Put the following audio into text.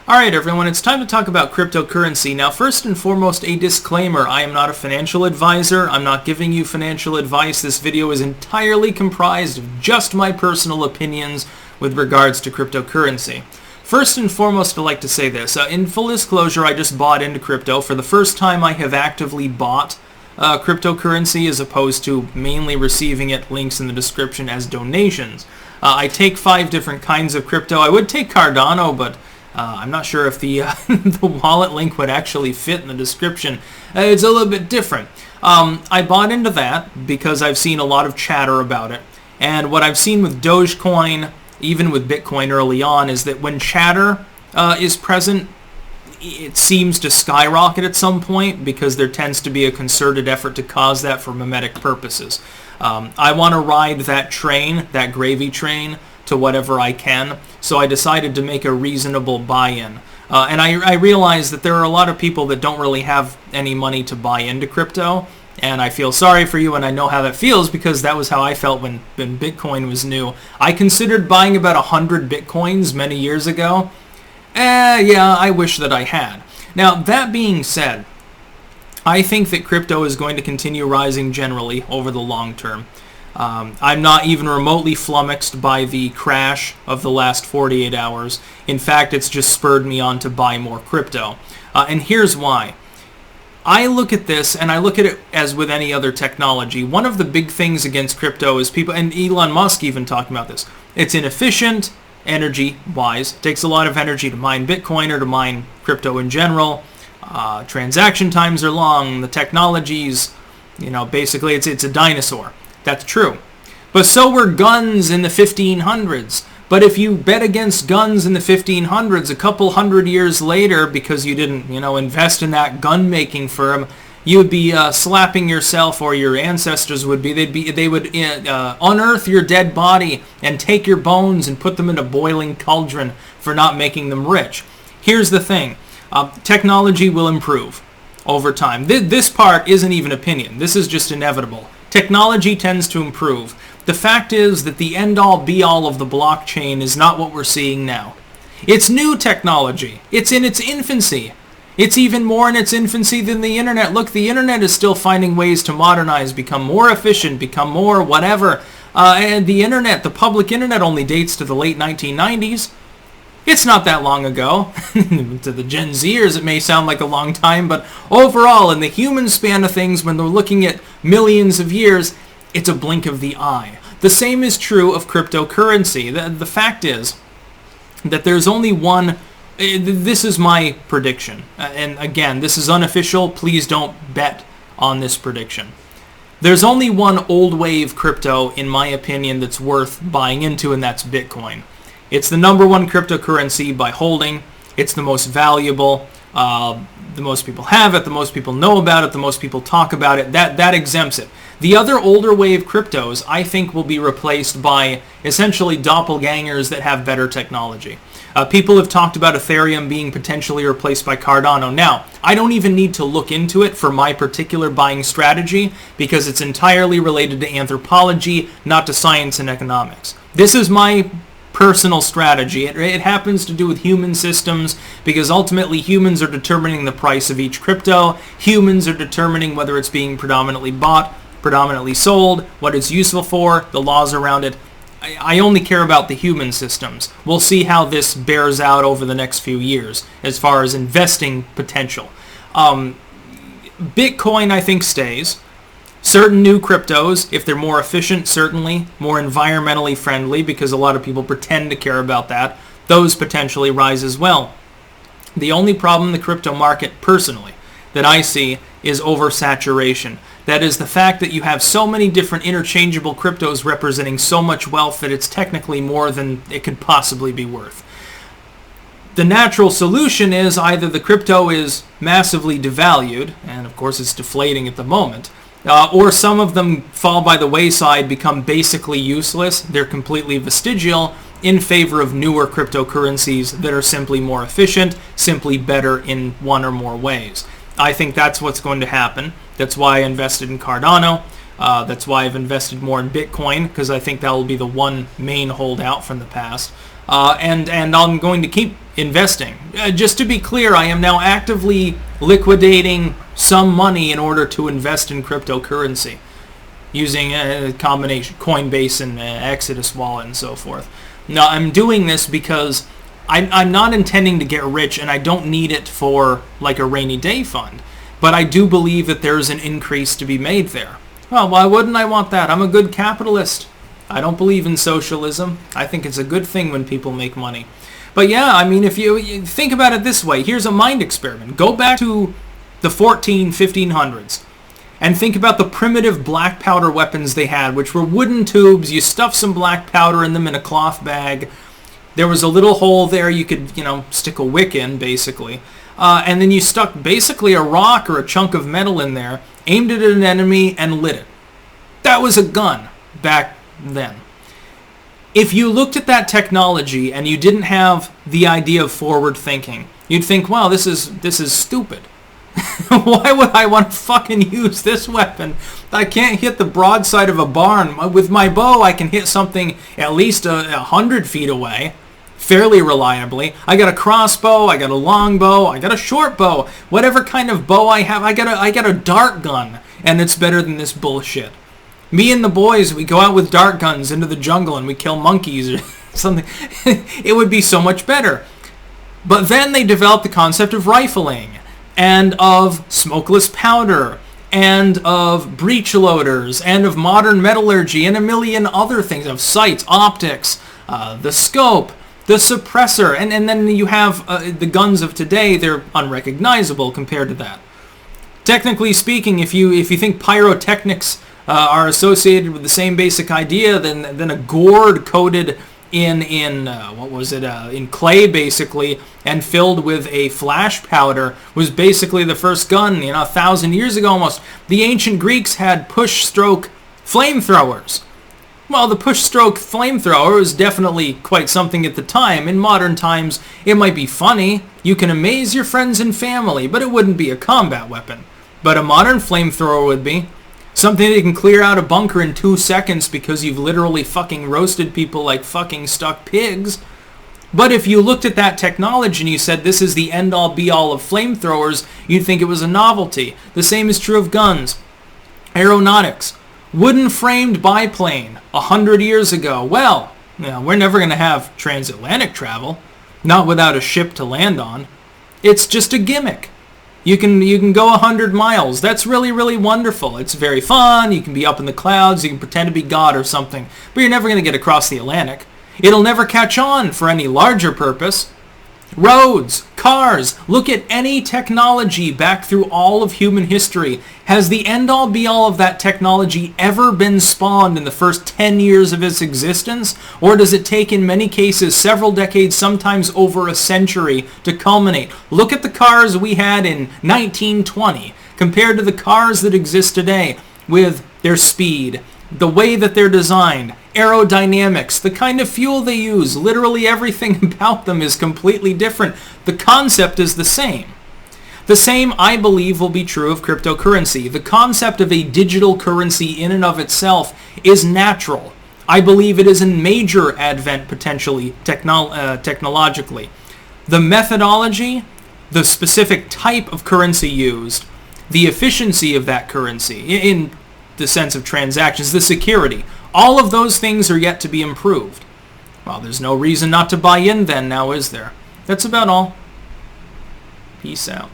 Alright everyone, it's time to talk about cryptocurrency. Now first and foremost, a disclaimer. I am not a financial advisor. I'm not giving you financial advice. This video is entirely comprised of just my personal opinions with regards to cryptocurrency. First and foremost, I'd like to say this. In full disclosure, I just bought into crypto. For the first time, I have actively bought cryptocurrency as opposed to mainly receiving it, links in the description, as donations. I take 5 different kinds of crypto. I would take Cardano, but I'm not sure if the the wallet link would actually fit in the description. It's a little bit different. I bought into that because I've seen a lot of chatter about it. And what I've seen with Dogecoin, even with Bitcoin early on, is that when chatter is present, it seems to skyrocket at some point because there tends to be a concerted effort to cause that for mimetic purposes. I want to ride that train, that gravy train, to whatever I can, so I decided to make a reasonable buy-in. And I realize that there are a lot of people that don't really have any money to buy into crypto, and I feel sorry for you, and I know how that feels because that was how I felt when Bitcoin was new. I considered buying about 100 Bitcoins many years ago. Yeah, I wish that I had. Now, that being said, I think that crypto is going to continue rising generally over the long term. I'm not even remotely flummoxed by the crash of the last 48 hours. In fact, it's just spurred me on to buy more crypto. And here's why. I look at this, and I look at it as with any other technology. One of the big things against crypto is people, and Elon Musk even talking about this, it's inefficient energy-wise. It takes a lot of energy to mine Bitcoin or to mine crypto in general. Transaction times are long. The technology's, basically it's a dinosaur. That's true. But so were guns in the 1500s. But if you bet against guns in the 1500s, a couple hundred years later, because you didn't, invest in that gun-making firm, you would be slapping yourself, or your ancestors would be. They would unearth your dead body and take your bones and put them in a boiling cauldron for not making them rich. Here's the thing. Technology will improve over time. This part isn't even opinion. This is just inevitable. Technology tends to improve. The fact is that the end-all be-all of the blockchain is not what we're seeing now. It's new technology. It's in its infancy. It's even more in its infancy than the internet. Look, the internet is still finding ways to modernize, become more efficient, become more whatever. And the internet, the public internet, only dates to the late 1990s. It's not that long ago. To the Gen Zers, it may sound like a long time, but overall, in the human span of things, when they're looking at millions of years, it's a blink of the eye. The same is true of cryptocurrency. The fact is that there's only one. This is my prediction. And again, this is unofficial. Please don't bet on this prediction. There's only one old wave crypto, in my opinion, that's worth buying into, and that's Bitcoin. It's the number one cryptocurrency by holding. It's the most valuable. The most people have it. The most people know about it. The most people talk about it. That exempts it. The other older wave cryptos, I think, will be replaced by essentially doppelgangers that have better technology. People have talked about Ethereum being potentially replaced by Cardano. Now, I don't even need to look into it for my particular buying strategy because it's entirely related to anthropology, not to science and economics. This is my personal strategy. It happens to do with human systems because ultimately humans are determining the price of each crypto. Humans are determining whether it's being predominantly bought, predominantly sold, what it's useful for, the laws around it. I only care about the human systems. We'll see how this bears out over the next few years as far as investing potential. Bitcoin, I think, stays. Certain new cryptos, if they're more efficient, certainly, more environmentally friendly, because a lot of people pretend to care about that, those potentially rise as well. The only problem in the crypto market, personally, that I see is oversaturation. That is the fact that you have so many different interchangeable cryptos representing so much wealth that it's technically more than it could possibly be worth. The natural solution is either the crypto is massively devalued, and of course it's deflating at the moment, or some of them fall by the wayside, become basically useless. They're completely vestigial in favor of newer cryptocurrencies that are simply more efficient, simply better in one or more ways. I think that's what's going to happen. That's why I invested in Cardano. That's why I've invested more in Bitcoin, because I think that will be the one main holdout from the past. And I'm going to keep investing. Just to be clear, I am now actively liquidating some money in order to invest in cryptocurrency using a combination Coinbase and Exodus wallet and so forth. Now, I'm doing this because I'm not intending to get rich, and I don't need it for like a rainy day fund. But I do believe that there's an increase to be made there. Well, why wouldn't I want that? I'm a good capitalist. I don't believe in socialism. I think it's a good thing when people make money. But yeah, I mean, if you think about it this way, here's a mind experiment. Go back to the 1500s and think about the primitive black powder weapons they had, which were wooden tubes. You stuff some black powder in them in a cloth bag. There was a little hole there you could, stick a wick in, basically. And then you stuck basically a rock or a chunk of metal in there, aimed it at an enemy, and lit it. That was a gun back then. If you looked at that technology and you didn't have the idea of forward thinking, you'd think, wow, this is stupid. Why would I want to fucking use this weapon? I can't hit the broadside of a barn. With my bow, I can hit something at least 100 feet away, fairly reliably. I got a crossbow, I got a longbow, I got a short bow. Whatever kind of bow I have, I got a dart gun, and it's better than this bullshit. Me and the boys, we go out with dart guns into the jungle and we kill monkeys or something. It would be so much better. But then they developed the concept of rifling, and of smokeless powder, and of breech loaders, and of modern metallurgy, and a million other things, of sights, optics, the scope, the suppressor, and then you have the guns of today. They're unrecognizable compared to that. Technically speaking, if you think pyrotechnics are associated with the same basic idea, then a gourd coated in clay basically and filled with a flash powder was basically the first gun, 1,000 years ago almost. The ancient Greeks had push-stroke flamethrowers. Well, the push-stroke flamethrower was definitely quite something at the time. In modern times, it might be funny. You can amaze your friends and family, but it wouldn't be a combat weapon. But a modern flamethrower would be. Something that can clear out a bunker in 2 seconds because you've literally fucking roasted people like fucking stuck pigs. But if you looked at that technology and you said this is the end-all be-all of flamethrowers, you'd think it was a novelty. The same is true of guns. Aeronautics. Wooden-framed biplane 100 years ago. Well, we're never going to have transatlantic travel. Not without a ship to land on. It's just a gimmick. You can go 100 miles. That's really, really wonderful. It's very fun. You can be up in the clouds. You can pretend to be God or something. But you're never going to get across the Atlantic. It'll never catch on for any larger purpose. Roads, cars, look at any technology back through all of human history. Has the end-all be-all of that technology ever been spawned in the first 10 years of its existence? Or does it take, in many cases, several decades, sometimes over a century, to culminate? Look at the cars we had in 1920 compared to the cars that exist today, with their speed, the way that they're designed, aerodynamics, the kind of fuel they use. Literally everything about them is completely different. The concept is the same. The same, I believe, will be true of cryptocurrency. The concept of a digital currency in and of itself is natural. I believe it is in major advent potentially technologically. The methodology, the specific type of currency used, the efficiency of that currency in the sense of transactions, the security, all of those things are yet to be improved. Well, there's no reason not to buy in then now, is there? That's about all. Peace out.